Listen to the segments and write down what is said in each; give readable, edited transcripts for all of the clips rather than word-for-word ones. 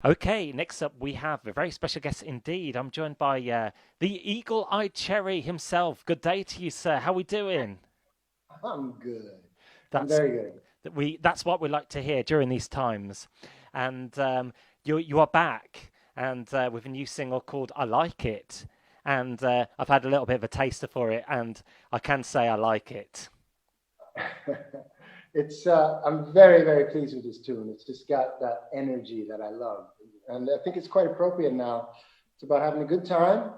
Okay, next up we have a very special guest indeed. I'm joined by the eagle-eyed cherry himself. Good day to you, sir. How we doing? I'm good. I'm That's very good. that's what we like to hear during these times. And you are back and with a new single called "I Like It." And I've had a little bit of a taster for it, and I can say I like it. I'm very, very pleased with this tune. It's just got that energy that I love. And I think it's quite appropriate now. It's about having a good time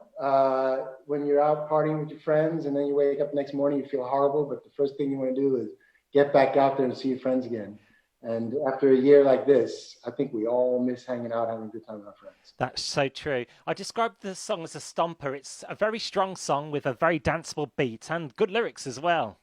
when you're out partying with your friends, and then you wake up next morning, you feel horrible, but the first thing you want to do is get back out there and see your friends again. And after a year like this, I think we all miss hanging out, having a good time with our friends. That's so true. I described the song as a stomper. It's a very strong song with a very danceable beat and good lyrics as well.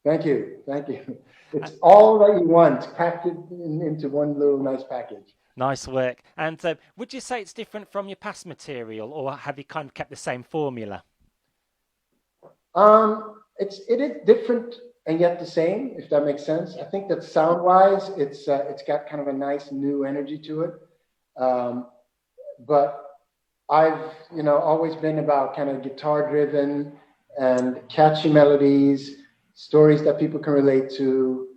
Thank you. Thank you. It's all that you want, packed it into one little nice package. Nice work. And would you say it's different from your past material, or have you kind of kept the same formula? It is different and yet the same, if that makes sense. I think that sound wise, it's got kind of a nice new energy to it. Um, but I've always been about kind of guitar driven and catchy melodies, stories that people can relate to.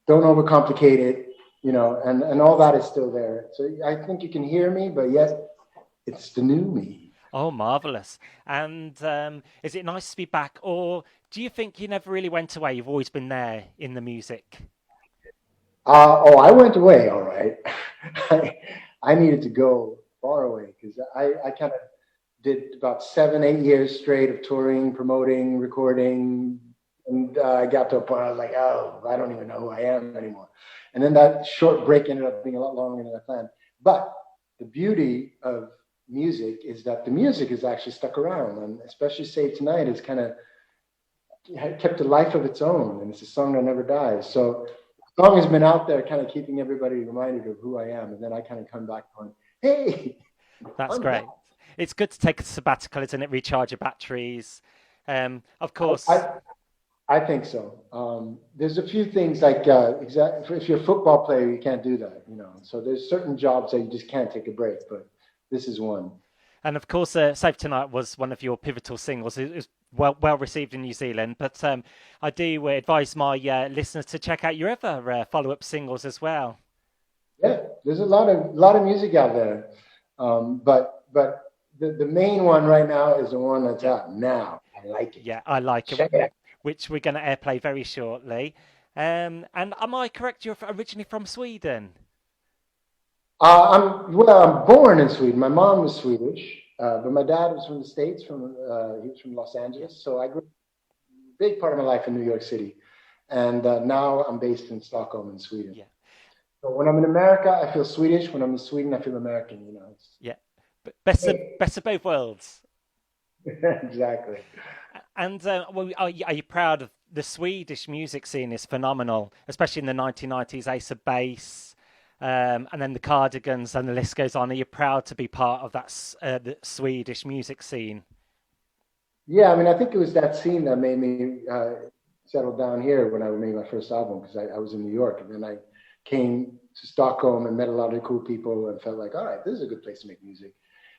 Don't overcomplicate it, and all that is still there. So I think you can hear me, but yet it's the new me. Oh, marvelous. And is it nice to be back, or do you think you never really went away? You've always been there in the music. Oh, I went away, all right. I, I needed to go far away because I kind of did about 7, 8 years straight of touring, promoting, recording, and I got to a point I was like, oh, I don't even know who I am anymore. And then that short break ended up being a lot longer than I planned. But the beauty of music is that the music is actually stuck around, and especially Save Tonight has kind of kept a life of its own, and it's a song that never dies. So the song has been out there, kind of keeping everybody reminded of who I am, and then I kind of come back going, "Hey, That's I'm back." great. It's good to take a sabbatical, isn't it? Recharge your batteries. Of I, course, I I think so. There's a few things like if you're a football player, you can't do that, So there's certain jobs that you just can't take a break, but this is one. and of course, "Save Tonight" was one of your pivotal singles. It was well received in New Zealand, but I do advise my listeners to check out your other follow up singles as well. Yeah, there's a lot of music out there, but the main one right now is the one that's Yeah, out now. I like it. yeah, I like it, Check it out. which we're going to airplay very shortly. And am I correct? You're originally from Sweden. I'm born in Sweden. My mom was Swedish, but my dad was from the States. He was from Los Yeah, Angeles. So I grew a big part of my life in New York City, and now I'm based in Stockholm in Sweden. yeah, So when I'm in America, I feel Swedish. When I'm in Sweden, I feel American. yeah. Best of both worlds. Exactly. And are you proud of the Swedish music scene? Is phenomenal, especially in the 1990s. Ace of Base, and then the Cardigans, and the list goes on. Are you proud to be part of the Swedish music scene? Yeah, I mean, I think it was that scene that made me settle down here when I made my first album because I was in New York, and then I came to Stockholm and met a lot of cool people and felt like, all right, this is a good place to make music.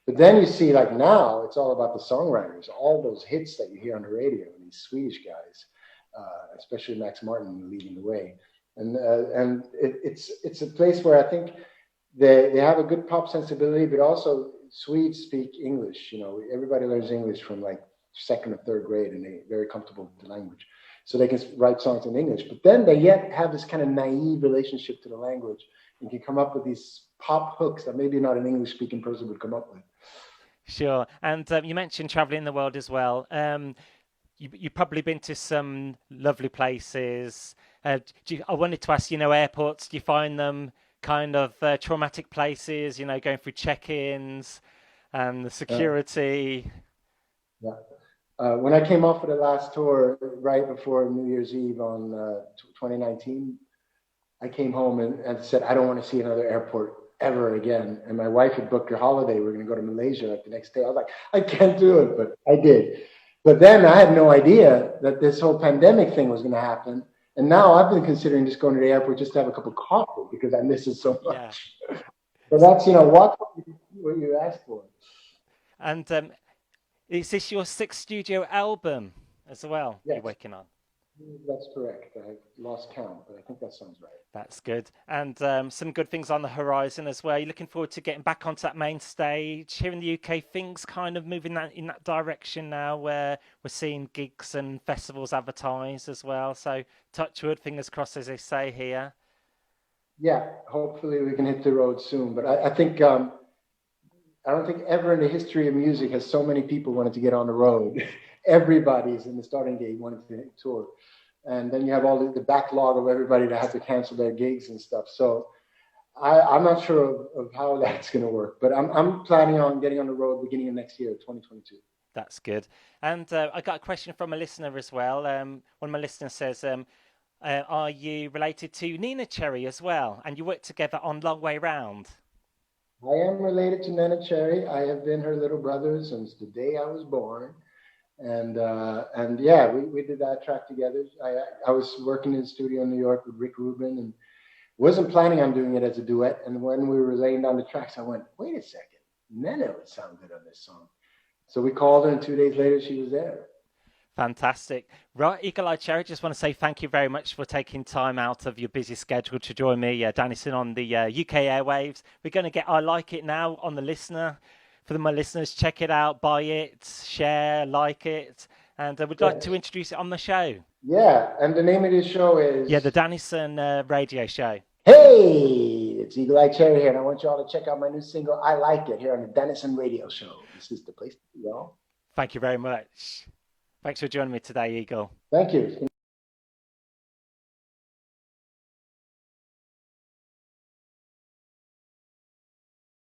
But then you see, like now, it's all about the songwriters, all those hits that you hear on the radio, and these Swedish guys, especially Max Martin leading the way, and it's a place where I think they have a good pop sensibility, but also Swedes speak English. Everybody learns English from like second or third grade, and they're very comfortable with the language, so they can write songs in English. But then they yet have this kind of naive relationship to the language, and can come up with these pop hooks that maybe not an English speaking person would come up with. Sure. And you mentioned traveling the world as well. You've probably been to some lovely places. I wanted to ask, airports, do you find them kind of traumatic places, going through check-ins and the Uh, security? yeah. When I came off of the last tour right before New Year's Eve on 2019, I came home and said, I don't want to see another airport ever again. And my wife had booked her holiday. We are going to go to Malaysia like the next day. I was like, I can't do it, but I did. But then I had no idea that this whole pandemic thing was going to happen. And now I've been considering just going to the airport just to have a cup of coffee because I miss it so Yeah. much. So that's, watch what you ask for. And is this your sixth studio album as well you're Yes, working on? that's correct. I lost count, but I think that sounds right. That's good. And some good things on the horizon as well. You're looking forward to getting back onto that main stage. Here in the UK, things kind of moving in that direction now where we're seeing gigs and festivals advertised as well. So touch wood, fingers crossed, as they say here. Yeah, hopefully we can hit the road soon. But I think I don't think ever in the history of music has so many people wanted to get on the road. Everybody's in the starting gate wanted to tour, and then you have all the backlog of everybody that had to cancel their gigs and stuff. So I'm not sure of how that's going to work, but I'm planning on getting on the road beginning of next year, 2022. That's good. And I got a question from a listener as well. One of my listeners says, are you related to Nina Cherry as well? And you work together on Long Way Round? I am related to Neneh Cherry. I have been her little brother since the day I was born. And yeah, we did that track together. I was working in the studio in New York with Rick Rubin and wasn't planning on doing it as a duet. And when we were laying down the tracks, I went, wait a second, Neneh would sound good on this song. So we called her, and 2 days later, she was there. Fantastic. Right, Eagle Eye Cherry, just want to say thank you very much for taking time out of your busy schedule to join me, Dannison, on the UK airwaves. We're going to get I Like It now on the listener. For my listeners, check it out, buy it, share, like it. And we'd like Yes. to introduce it on the show. Yeah, and the name of this show Yeah, the is Dannison radio show. Hey, it's Eagle Eye Cherry here, and I want you all to check out my new single, I Like It, here on the Dennison Radio Show. This is the place to be, y'all. Thank you very much. Thanks for joining me today, Eagle. Thank you.